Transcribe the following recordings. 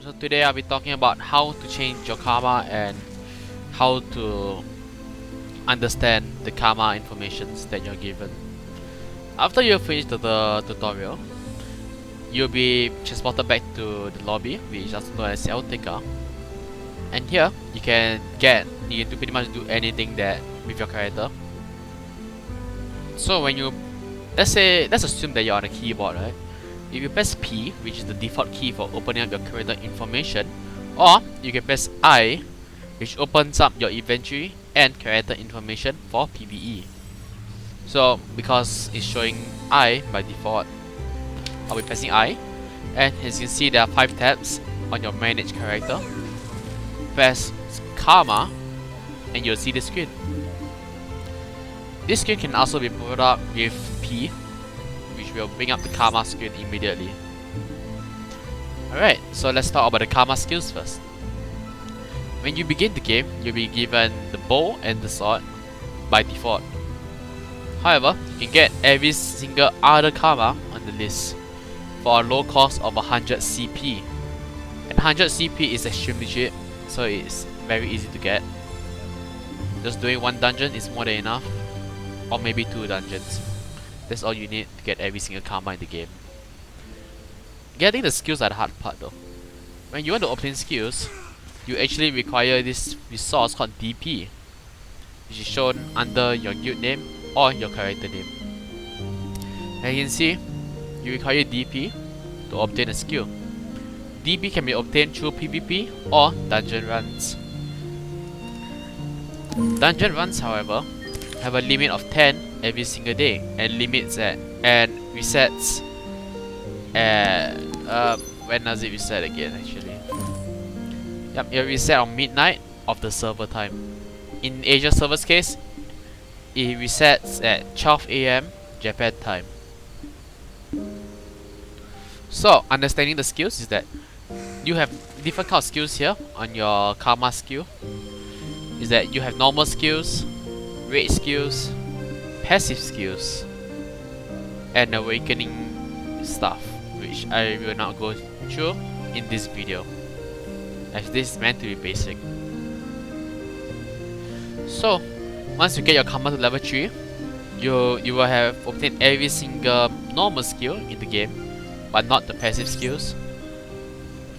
So today I'll be talking about how to change your karma and how to understand the karma informations that you're given. After you finish the tutorial, you'll be transported back to the lobby, which is also known as Celtica. And here you can pretty much do anything that with your character. So when you let's assume that you're on a keyboard, right? If you press P, which is the default key for opening up your character information, or you can press I, which opens up your inventory and character information for PvE. So because it's showing I by default, I'll be pressing I, and as you can see there are 5 tabs on your manage character. Press Karma and you'll see the screen. This screen can also be brought up with P, which will bring up the Karma screen immediately. Alright, so let's talk about the Karma skills first. When you begin the game, you'll be given the bow and the sword by default. However, you can get every single other Karma on the list for a low cost of 100 CP. And 100 CP is extremely cheap, so it's very easy to get. Just doing one dungeon is more than enough, or maybe 2 dungeons. That's all you need to get every single karma in the game. Getting the skills are the hard part though. When you want to obtain skills, you actually require this resource called DP, which is shown under your guild name or your character name. As you can see, you require DP to obtain a skill. DP can be obtained through PvP or dungeon runs. Dungeon runs, however, have a limit of 10 every single day and resets at when does it reset again actually? Yep, it reset on midnight of the server time. In Asia server's case, it resets at 12 AM Japan time. So understanding the skills is that you have different kind of skills here on your karma skill. Is that you have normal skills, rage skills, passive skills, and awakening stuff, which I will not go through in this video, as this is meant to be basic. So once you get your karma to level 3, you will have obtained every single normal skill in the game, but not the passive skills.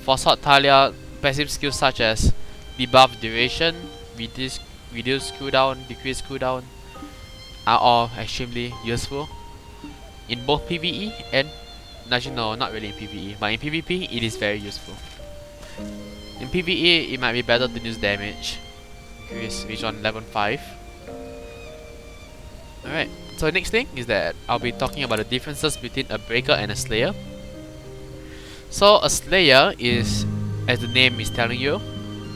For Sword Talia, passive skills such as debuff duration, reduce cooldown, decrease cooldown are all extremely useful in both PvE and actually no, not really in PvE, but in PvP it is very useful. In PvE it might be better to use damage, which on level 5. Alright, so the next thing is that I'll be talking about the differences between a breaker and a slayer. So a slayer is, as the name is telling you,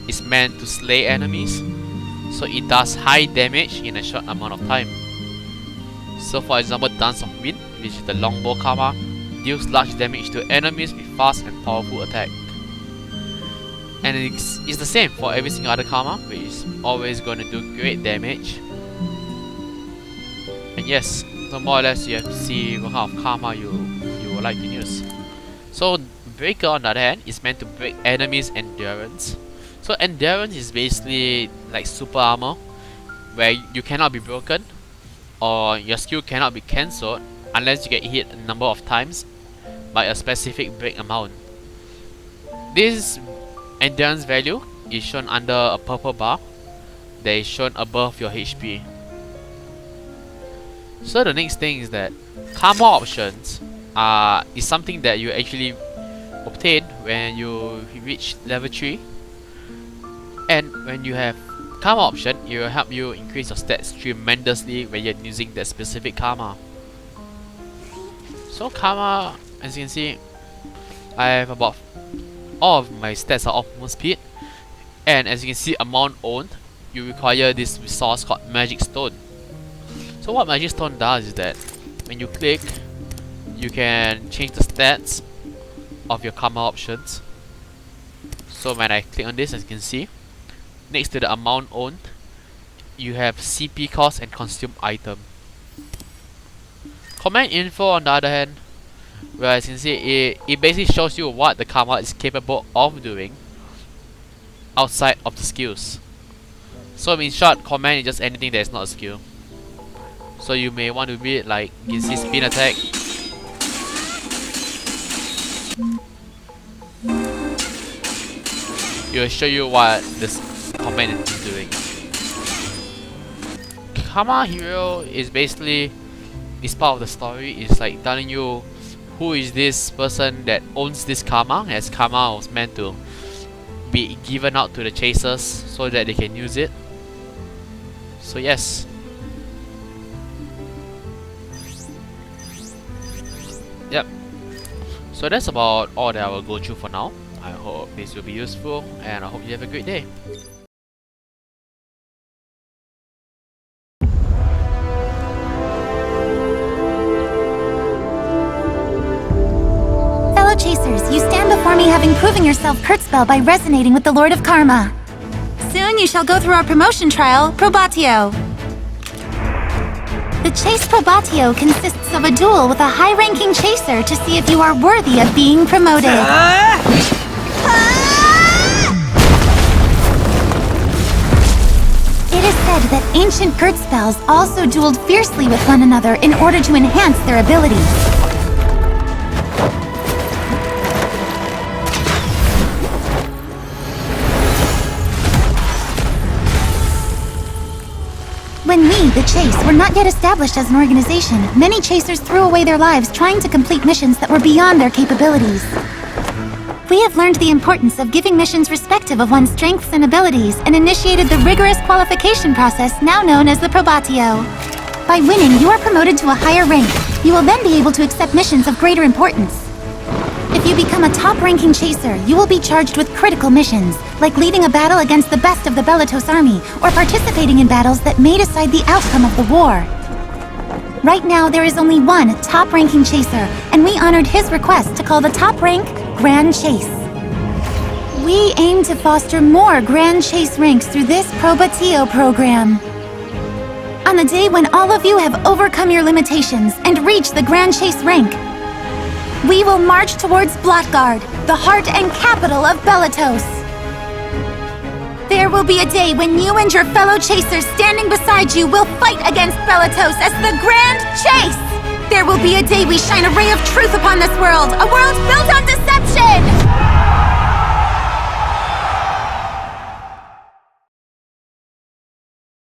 is meant to slay enemies, so it does high damage in a short amount of time. So for example, Dance of Wind, which is the longbow karma, deals large damage to enemies with fast and powerful attack. And it's the same for every single other karma, which is always going to do great damage. And yes, so more or less you have to see what kind of karma you would like to use. So breaker on the other hand is meant to break enemies' endurance. So endurance is basically like super armor, where you cannot be broken or your skill cannot be cancelled unless you get hit a number of times by a specific break amount. This endurance value is shown under a purple bar that is shown above your HP. So the next thing is that karma options is something that you actually obtain when you reach level 3. And when you have karma option, it will help you increase your stats tremendously when you're using that specific karma. So karma, as you can see, I have about all of my stats are almost speed. And as you can see, amount owned, you require this resource called Magic Stone. So what Magic Stone does is that when you click, you can change the stats of your karma options. So when I click on this, as you can see, next to the amount owned, you have CP cost and consumed item. Command info on the other hand Whereas you can see it basically shows you what the karma is capable of doing outside of the skills. So in short, command is just anything that is not a skill. So you may want to read like you see spin attack. It will show you what this command is doing. Karma Hero is basically this part of the story. It's like telling you who is this person that owns this karma, as karma was meant to be given out to the chasers so that they can use it. So yes. Yep. So that's about all that I will go through for now. I hope this will be useful and I hope you have a great day. Fellow Chasers, you stand before me having proven yourself KurtzPel by resonating with the Lord of Karma. Soon you shall go through our promotion trial, Probatio. The Chase Probatio consists of a duel with a high-ranking chaser to see if you are worthy of being promoted. It is said that ancient KurtzPels also dueled fiercely with one another in order to enhance their abilities. When we, the Chase, were not yet established as an organization, many chasers threw away their lives trying to complete missions that were beyond their capabilities. We have learned the importance of giving missions respective of one's strengths and abilities and initiated the rigorous qualification process now known as the Probatio. By winning, you are promoted to a higher rank. You will then be able to accept missions of greater importance. If you become a top-ranking chaser, you will be charged with critical missions, like leading a battle against the best of the Belatos army, or participating in battles that may decide the outcome of the war. Right now, there is only one top-ranking chaser, and we honored his request to call the top rank Grand Chase. We aim to foster more Grand Chase ranks through this Probatio program. On the day when all of you have overcome your limitations and reached the Grand Chase rank, we will march towards Blottgard, the heart and capital of Belatos. There will be a day when you and your fellow chasers standing beside you will fight against Belatos as the Grand Chase! There will be a day we shine a ray of truth upon this world, a world built on deception!